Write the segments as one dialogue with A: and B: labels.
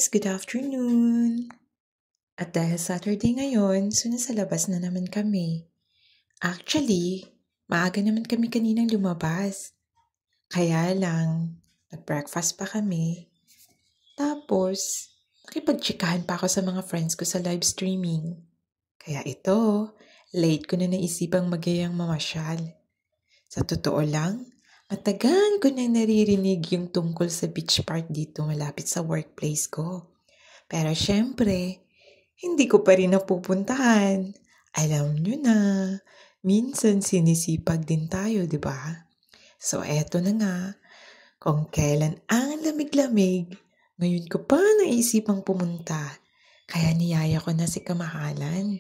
A: guys! Good afternoon! At dahil Saturday ngayon, so nasa labas na naman kami. Actually, maaga naman kami kaninang lumabas. Kaya lang, nag-breakfast pa kami. Tapos, nakipag-chikahan pa ako sa mga friends ko sa live streaming. Kaya ito, late ko na naisipang magyayang mamasyal. Sa totoo lang, matagal ko nang naririnig yung tungkol sa beach park dito malapit sa workplace ko. Pero syempre, hindi ko pa rin napupuntahan. Alam nyo na, minsan sinisipag din tayo, di ba? So eto na nga, kung kailan ang lamig-lamig, ngayon ko pa naisipang pumunta. Kaya niyaya ko na si Kamahalan.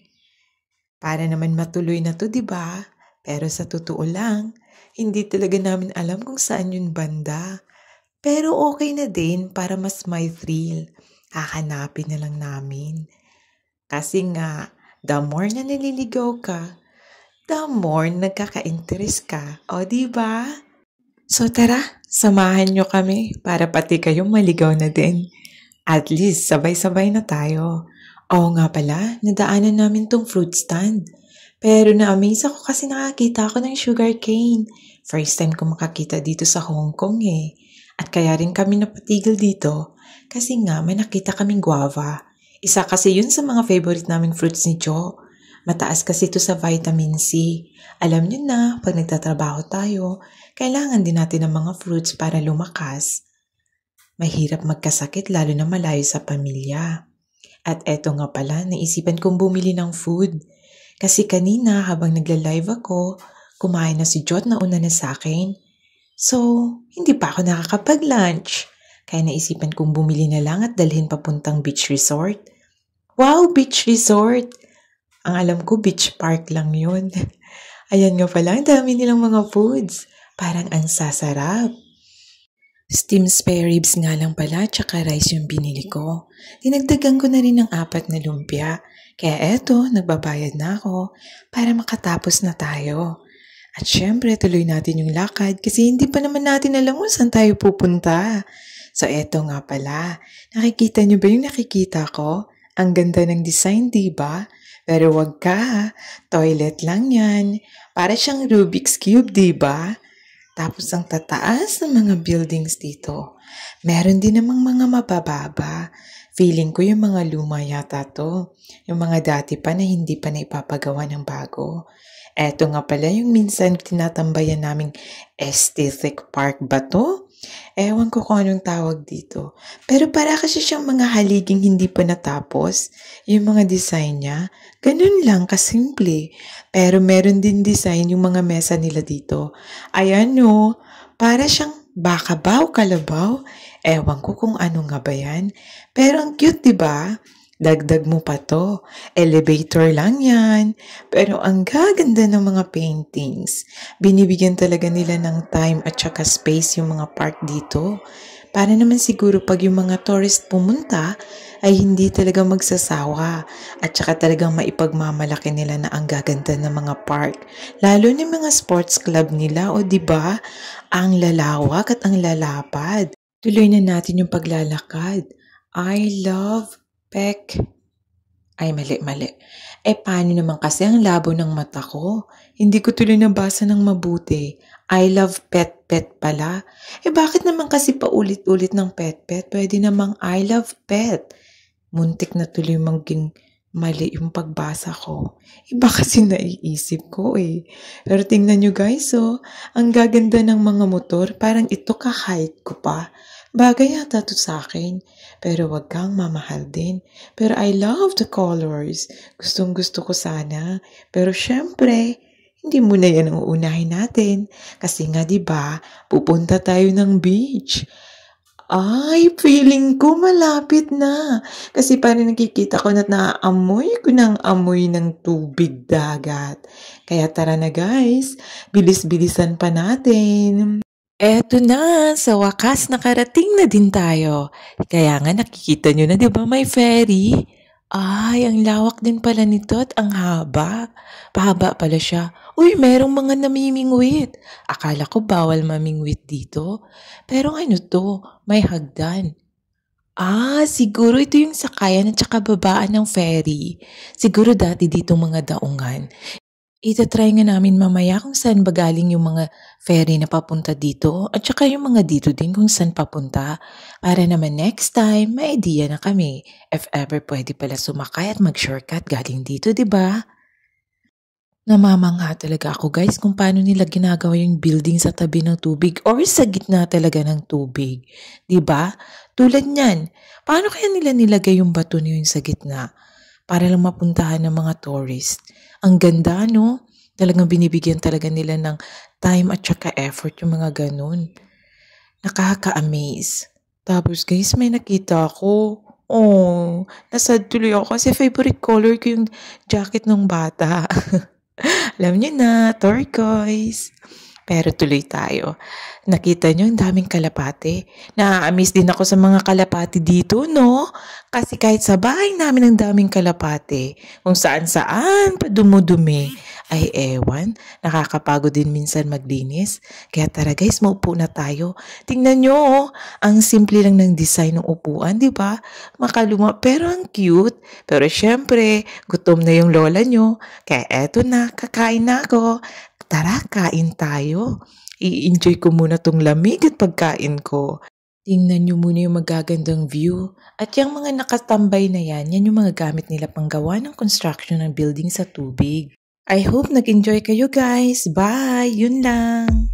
A: Para naman matuloy na to, di ba? Pero sa totoo lang, hindi talaga namin alam kung saan yun banda. Pero okay na din para mas may thrill. Hahanapin na lang namin. Kasi nga, the more na naliligaw ka, the more nagkaka-interest ka. O diba? So tara, samahan nyo kami para pati kayong maligaw na din. At least, sabay-sabay na tayo. Oo nga pala, nadaanan namin tong fruit stand. Pero na-amaze ako kasi nakakita ako ng sugar cane. First time ko makakita dito sa Hong Kong eh. At kaya rin kami napatigil dito kasi nga may nakita kaming guava. Isa kasi yun sa mga favorite naming fruits ni Joe. Mataas kasi ito sa vitamin C. Alam niyo na, pag nagtatrabaho tayo, kailangan din natin ng mga fruits para lumakas. Mahirap magkasakit lalo na malayo sa pamilya. At eto nga pala, naisipan kong bumili ng food. Kasi kanina habang nagla-live ako, kumain na si Jot na una na sa akin. So, hindi pa ako nakakapag-lunch. Kaya naisipan kong bumili na lang at dalhin papuntang beach resort. Wow, beach resort! Ang alam ko, beach park lang yun. Ayan nga pala, ang dami nilang mga foods. Parang ang sasarap. Steamed spare ribs nga lang pala, tsaka rice yung binili ko. Dinagdagan ko na rin ng 4 na lumpia. Kaya eto, nagbabayad na ako para makatapos na tayo. At syempre, tuloy natin yung lakad kasi hindi pa naman natin alam kung saan tayo pupunta. So eto nga pala, nakikita nyo ba yung nakikita ko? Ang ganda ng design, diba? Pero wag ka, toilet lang yan. Para siyang Rubik's Cube, diba? Tapos ang tataas ng mga buildings dito. Meron din namang mga mabababa. Feeling ko yung mga luma yata to. Yung mga dati pa na hindi pa na ipapagawa ng bago. Eto nga pala yung minsan tinatambayan naming aesthetic park ba to? Ewan ko kung anong tawag dito. Pero para kasi siyang mga haliging hindi pa natapos. Yung mga design niya, ganun lang kasimple. Pero meron din design yung mga mesa nila dito. Ayan no, para siyang baka ba o kalabaw? Ewan ko kung ano nga ba yan. Pero ang cute, diba? Dagdag mo pa to. Elevator lang yan. Pero ang gaganda ng mga paintings. Binibigyan talaga nila ng time at saka space yung mga park dito. Para naman siguro pag yung mga tourist pumunta, ay hindi talaga magsasawa. At saka talagang maipagmamalaki nila na ang gaganda ng mga park. Lalo na mga sports club nila, o diba? Ang lalawak at ang lalapad. Tuloy na natin yung paglalakad. I love Peck. Ay, mali. Paano naman kasi ang labo ng mata ko? Hindi ko tuloy nabasa ng mabuti. I love pet pala. Bakit naman kasi paulit-ulit ng pet? Pwede namang I love pet. Muntik na tuloy maging mali yung pagbasa ko. Iba kasi naiisip ko eh. Pero tingnan nyo guys, ang gaganda ng mga motor. Parang ito ka-height ko pa. Bagay yata to sa akin. Pero wag kang mamahal din. Pero I love the colors. Gustong gusto ko sana. Pero syempre, hindi muna yan ang uunahin natin. Kasi nga diba, pupunta tayo ng beach. Ay, feeling ko malapit na. Kasi parang nakikita ko na naamoy ko ng amoy ng tubig dagat. Kaya tara na guys, bilis-bilisan pa natin. Eto na, sa wakas nakarating na din tayo. Kaya nga nakikita nyo na 'di ba may ferry? Ay, ang lawak din pala nito at ang haba. Pahaba pala siya. Uy, merong mga namimingwit. Akala ko bawal mamingwit dito. Pero ano to, may hagdan. Siguro ito yung sakayan at saka babaan ng ferry. Siguro dati dito mga daungan. Ita-try nga namin mamaya kung saan ba galing yung mga ferry na papunta dito at saka yung mga dito din kung saan papunta. Para naman next time, may idea na kami. If ever pwede pala sumakay at mag-shortcut galing dito, di ba? Namamangha talaga ako guys kung paano nila ginagawa yung building sa tabi ng tubig or sa gitna talaga ng tubig. 'Di ba? Tulad niyan, paano kaya nila nilagay yung bato na yun sa gitna para lang mapuntahan ng mga tourist? Ang ganda, no? Talagang binibigyan talaga nila ng time at saka effort yung mga ganun. Nakaka-amaze. Tapos guys, may nakita ako. Oh, nasad tuloy ako kasi favorite color ko yung jacket ng bata. Alam niyo na, turquoise. Pero tuloy tayo. Nakita niyo ang daming kalapate. Na-amaze din ako sa mga kalapate dito, no? Kasi kahit sa bahay namin ang daming kalapate. Kung saan-saan pa dumudumi. Ay ewan, nakakapagod din minsan maglinis. Kaya tara guys, maupo na tayo. Tingnan niyo, oh, ang simple lang ng design ng upuan, di ba? Makaluma pero ang cute. Pero syempre, gutom na yung lola niyo. Kaya eto na, kakain na ako. Tara, kain tayo. I-enjoy ko muna tong lamig at pagkain ko. Tingnan nyo muna yung magagandang view. At yung mga nakatambay na yan yung mga gamit nila panggawa ng construction ng building sa tubig. I hope nag-enjoy kayo guys. Bye! Yun lang!